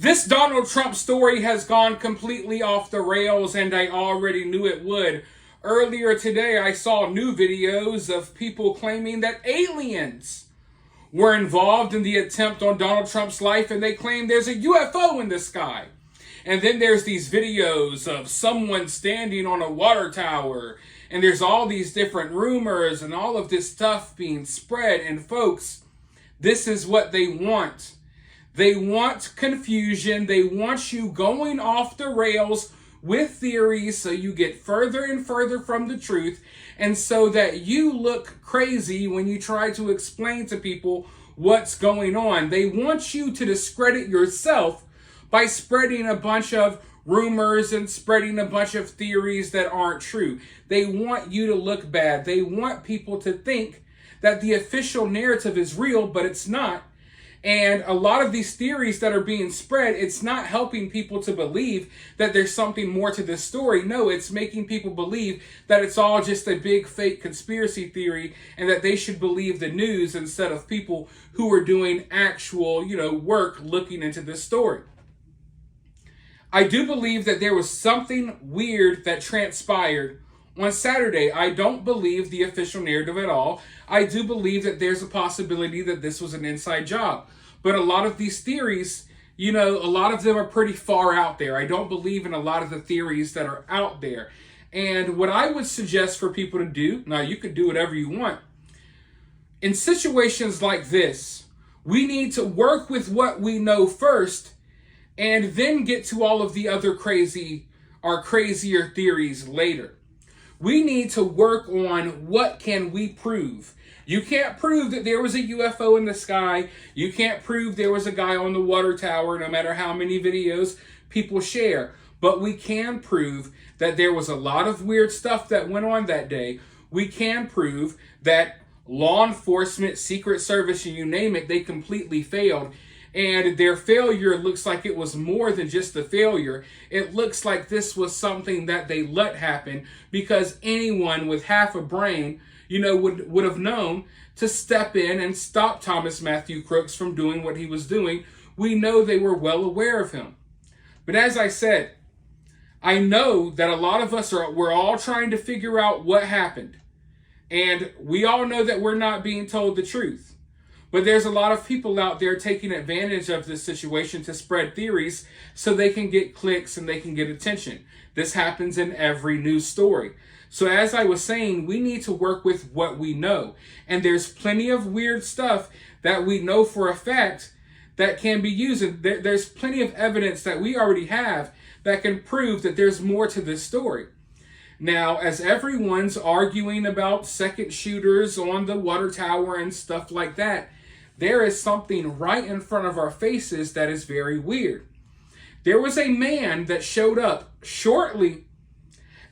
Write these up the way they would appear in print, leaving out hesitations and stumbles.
This Donald Trump story has gone completely off the rails, and I already knew it would. Earlier today, I saw new videos of people claiming that aliens were involved in the attempt on Donald Trump's life, and they claim there's a UFO in the sky. And then there's these videos of someone standing on a water tower, and there's all these different rumors and all of this stuff being spread. And folks, this is what they want. They want confusion. They want you going off the rails with theories so you get further and further from the truth, and so that you look crazy when you try to explain to people what's going on. They want you to discredit yourself by spreading a bunch of rumors and spreading a bunch of theories that aren't true. They want you to look bad. They want people to think that the official narrative is real, but it's not. And a lot of these theories that are being spread, it's not helping people to believe that there's something more to this story. No, it's making people believe that it's all just a big fake conspiracy theory and that they should believe the news instead of people who are doing actual, work looking into this story. I do believe that there was something weird that transpired on Saturday. I don't believe the official narrative at all. I do believe that there's a possibility that this was an inside job. But a lot of these theories, a lot of them are pretty far out there. I don't believe in a lot of the theories that are out there. And what I would suggest for people to do, now you could do whatever you want. In situations like this, we need to work with what we know first and then get to all of the other crazier theories later. We need to work on what can we prove. You can't prove that there was a UFO in the sky. You can't prove there was a guy on the water tower, no matter how many videos people share. But we can prove that there was a lot of weird stuff that went on that day. We can prove that law enforcement, Secret Service, and you name it, they completely failed. And their failure looks like it was more than just a failure. It looks like this was something that they let happen because anyone with half a brain, would have known to step in and stop Thomas Matthew Crooks from doing what he was doing. We know they were well aware of him. But as I said, I know that a lot of us we're all trying to figure out what happened. And we all know that we're not being told the truth. But there's a lot of people out there taking advantage of this situation to spread theories so they can get clicks and they can get attention. This happens in every news story. So as I was saying, we need to work with what we know. And there's plenty of weird stuff that we know for a fact that can be used. And there's plenty of evidence that we already have that can prove that there's more to this story. Now, as everyone's arguing about second shooters on the water tower and stuff like that, there is something right in front of our faces that is very weird. There was a man that showed up shortly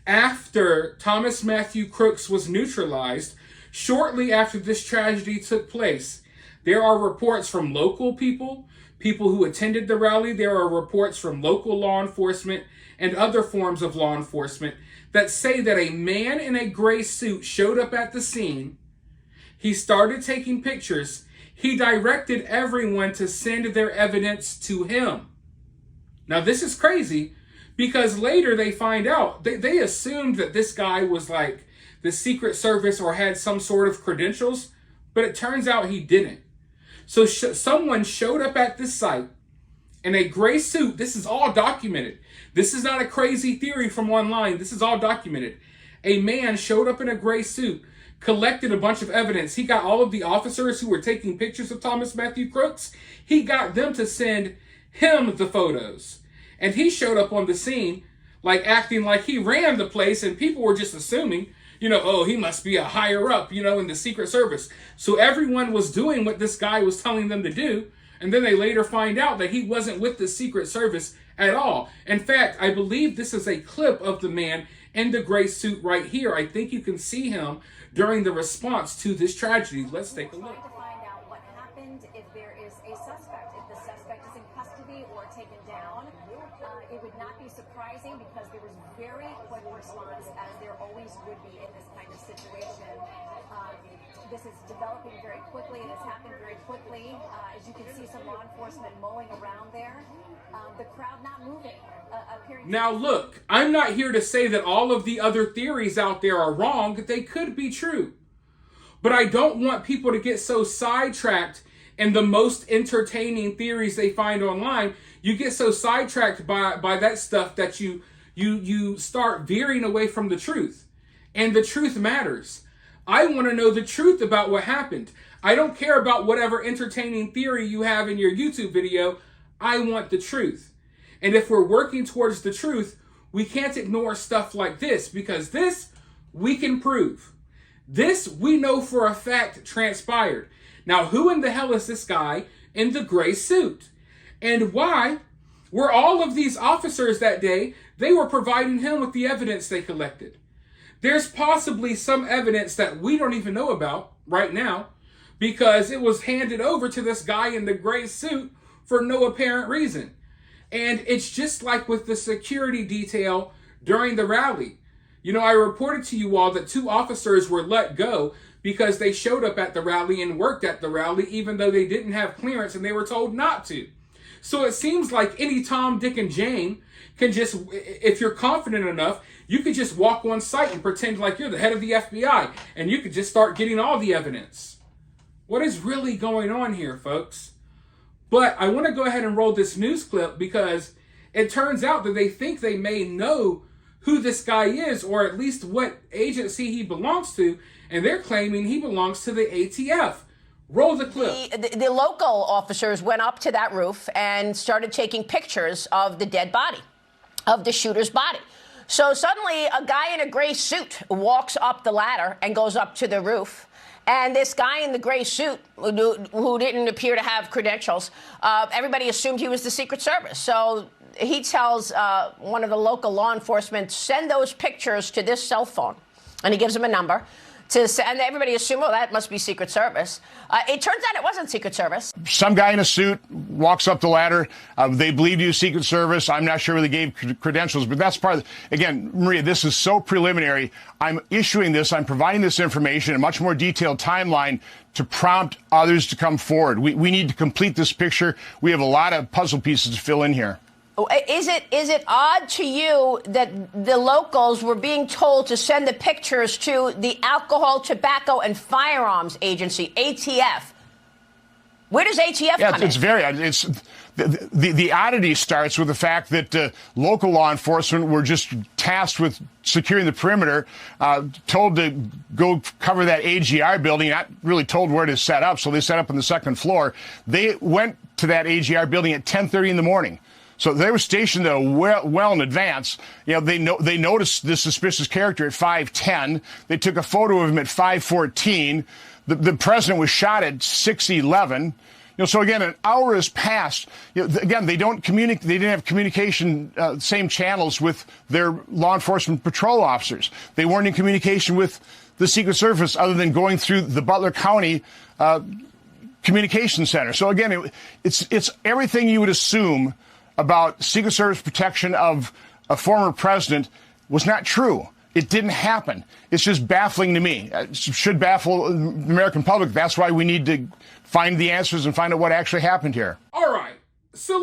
after Thomas Matthew Crooks was neutralized, shortly after this tragedy took place. There are reports from local people who attended the rally. There are reports from local law enforcement and other forms of law enforcement that say that a man in a gray suit showed up at the scene. He started taking pictures. He directed everyone to send their evidence to him. Now, this is crazy because later they find out, they assumed that this guy was like the Secret Service or had some sort of credentials, but it turns out he didn't. So someone showed up at this site in a gray suit. This is all documented. This is not a crazy theory from online. This is all documented. A man showed up in a gray suit, collected a bunch of evidence. He got all of the officers who were taking pictures of Thomas Matthew Crooks. He got them to send him the photos. And he showed up on the scene, acting like he ran the place, and people were just assuming, he must be a higher up, in the Secret Service. So everyone was doing what this guy was telling them to do, and then they later find out that he wasn't with the Secret Service at all. In fact, I believe this is a clip of the man in the gray suit right here. I think you can see him during the response to this tragedy. Let's take a look. If there is a suspect, if the suspect is in custody or taken taken down. It would not be surprising because there was very quick response, as there always would be in this kind of situation. This is developing very quickly. It has happened very quickly. As you can see, some law enforcement mowing around there. The crowd not moving. Now look, I'm not here to say that all of the other theories out there are wrong. They could be true. But I don't want people to get so sidetracked in the most entertaining theories they find online. You get so sidetracked by that stuff that you start veering away from the truth. And the truth matters. I want to know the truth about what happened. I don't care about whatever entertaining theory you have in your YouTube video. I want the truth. And if we're working towards the truth, we can't ignore stuff like this, because this we can prove. This we know for a fact transpired. Now, who in the hell is this guy in the gray suit? And why were all of these officers that day, they were providing him with the evidence they collected? There's possibly some evidence that we don't even know about right now, because it was handed over to this guy in the gray suit for no apparent reason. And it's just like with the security detail during the rally. You know, I reported to you all that 2 officers were let go because they showed up at the rally and worked at the rally, even though they didn't have clearance and they were told not to. So it seems like any Tom, Dick, and Jane can just, if you're confident enough, you could just walk on site and pretend like you're the head of the FBI, and you could just start getting all the evidence. What is really going on here, folks? But I want to go ahead and roll this news clip, because it turns out that they think they may know who this guy is, or at least what agency he belongs to, and they're claiming he belongs to the ATF. Roll the clip. The local officers went up to that roof and started taking pictures of the dead body, of the shooter's body. So suddenly a guy in a gray suit walks up the ladder and goes up to the roof. And this guy in the gray suit, who didn't appear to have credentials, everybody assumed he was the Secret Service. So he tells one of the local law enforcement, send those pictures to this cell phone. And he gives him a number. And everybody assumed, well, that must be Secret Service. It turns out it wasn't Secret Service. Some guy in a suit walks up the ladder. They believed he was Secret Service. I'm not sure whether they gave credentials, but that's part of again, Maria, this is so preliminary. I'm issuing this. I'm providing this information, a much more detailed timeline to prompt others to come forward. We need to complete this picture. We have a lot of puzzle pieces to fill in here. Is it odd to you that the locals were being told to send the pictures to the Alcohol, Tobacco, and Firearms Agency, ATF? Where does ATF come in? The oddity starts with the fact that local law enforcement were just tasked with securing the perimeter, told to go cover that AGR building, not really told where to set up, so they set up on the second floor. They went to that AGR building at 10:30 in the morning. So they were stationed there well in advance. You know, they noticed this suspicious character at 5:10. They took a photo of him at 5:14. The president was shot at 6:11. You know, so again, an hour has passed. You know, again, they don't communicate. They didn't have communication, same channels with their law enforcement patrol officers. They weren't in communication with the Secret Service other than going through the Butler County Communication Center. So again, it's everything you would assume about Secret Service protection of a former president was not true. It didn't happen. It's just baffling to me. It should baffle the American public. That's why we need to find the answers and find out what actually happened here. All right. So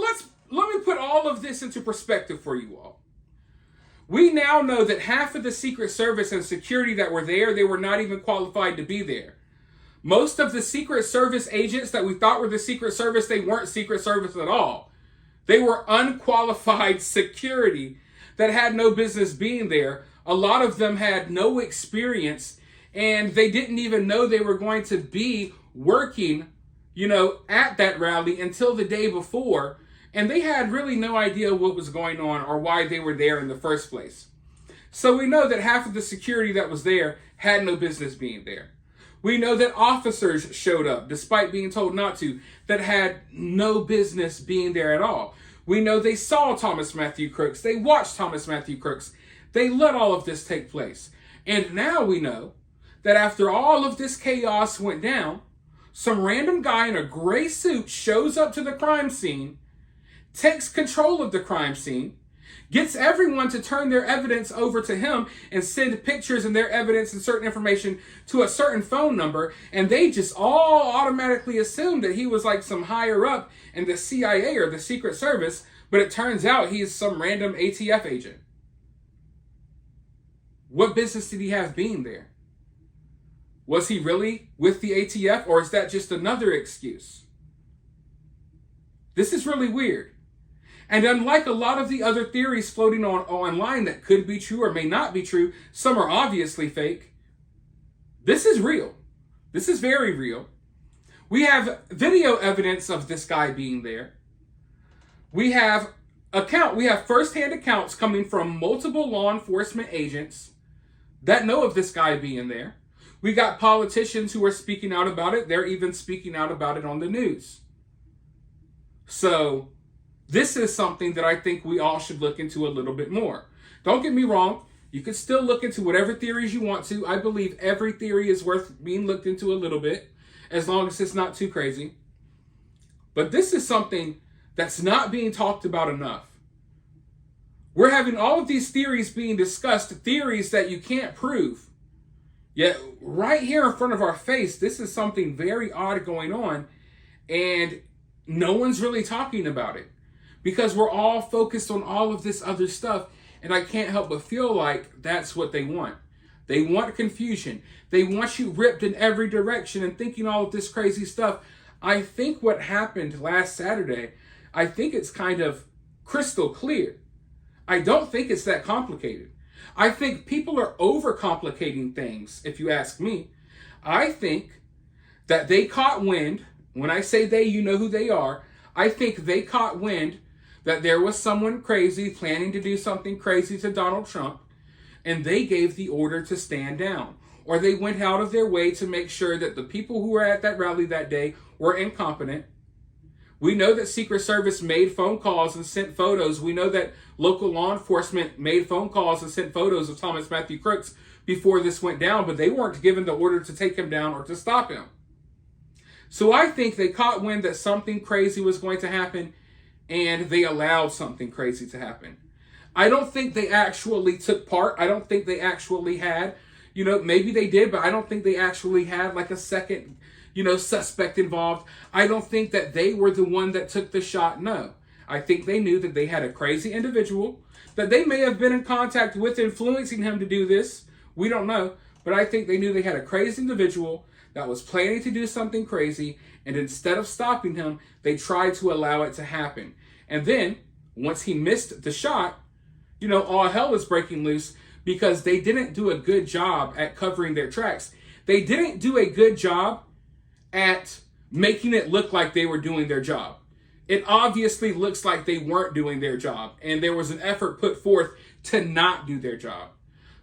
let me put all of this into perspective for you all. We now know that half of the Secret Service and security that were there, they were not even qualified to be there. Most of the Secret Service agents that we thought were the Secret Service, they weren't Secret Service at all. They were unqualified security that had no business being there. A lot of them had no experience, and they didn't even know they were going to be working, you know, at that rally until the day before. And they had really no idea what was going on or why they were there in the first place. So we know that half of the security that was there had no business being there. We know that officers showed up, despite being told not to, that had no business being there at all. We know they saw Thomas Matthew Crooks. They watched Thomas Matthew Crooks. They let all of this take place. And now we know that after all of this chaos went down, some random guy in a gray suit shows up to the crime scene, takes control of the crime scene, gets everyone to turn their evidence over to him and send pictures and their evidence and certain information to a certain phone number, and they just all automatically assume that he was like some higher up in the CIA or the Secret Service, but it turns out he's some random ATF agent. What business did he have being there? Was he really with the ATF, or is that just another excuse? This is really weird. And unlike a lot of the other theories floating online that could be true or may not be true, some are obviously fake. This is real. This is very real. We have video evidence of this guy being there. We have first-hand accounts coming from multiple law enforcement agents that know of this guy being there. We got politicians who are speaking out about it. They're even speaking out about it on the news. So this is something that I think we all should look into a little bit more. Don't get me wrong. You can still look into whatever theories you want to. I believe every theory is worth being looked into a little bit, as long as it's not too crazy. But this is something that's not being talked about enough. We're having all of these theories being discussed, theories that you can't prove. Yet right here in front of our face, this is something very odd going on, and no one's really talking about it because we're all focused on all of this other stuff, and I can't help but feel like that's what they want. They want confusion. They want you ripped in every direction and thinking all of this crazy stuff. I think what happened last Saturday, I think it's kind of crystal clear. I don't think it's that complicated. I think people are overcomplicating things, if you ask me. I think that they caught wind. When I say they, you know who they are. I think they caught wind that there was someone crazy planning to do something crazy to Donald Trump, and they gave the order to stand down. Or they went out of their way to make sure that the people who were at that rally that day were incompetent. We know that Secret Service made phone calls and sent photos. We know that local law enforcement made phone calls and sent photos of Thomas Matthew Crooks before this went down, but they weren't given the order to take him down or to stop him. So I think they caught wind that something crazy was going to happen, and they allowed something crazy to happen. I don't think they actually took part. I don't think they actually had, maybe they did, but I don't think they actually had like a second, suspect involved. I don't think that they were the one that took the shot. No. I think they knew that they had a crazy individual, that they may have been in contact with, influencing him to do this. We don't know. But I think they knew they had a crazy individual that was planning to do something crazy, and instead of stopping him, they tried to allow it to happen. And then, once he missed the shot, all hell was breaking loose because they didn't do a good job at covering their tracks. They didn't do a good job at making it look like they were doing their job. It obviously looks like they weren't doing their job, and there was an effort put forth to not do their job.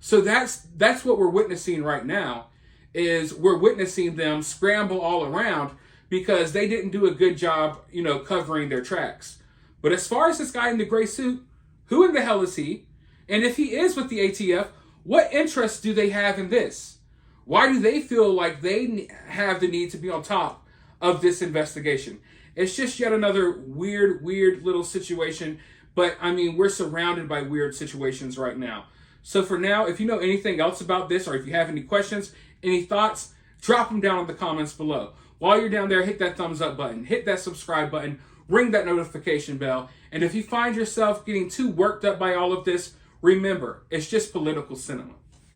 So that's what we're witnessing right now, is we're witnessing them scramble all around because they didn't do a good job, covering their tracks. But as far as this guy in the gray suit, who in the hell is he? And if he is with the ATF, what interest do they have in this? Why do they feel like they have the need to be on top of this investigation? It's just yet another weird little situation. But, we're surrounded by weird situations right now. So for now, if you know anything else about this, or if you have any questions, any thoughts, drop them down in the comments below. While you're down there, hit that thumbs up button, hit that subscribe button, ring that notification bell. And if you find yourself getting too worked up by all of this, remember, it's just political cinema.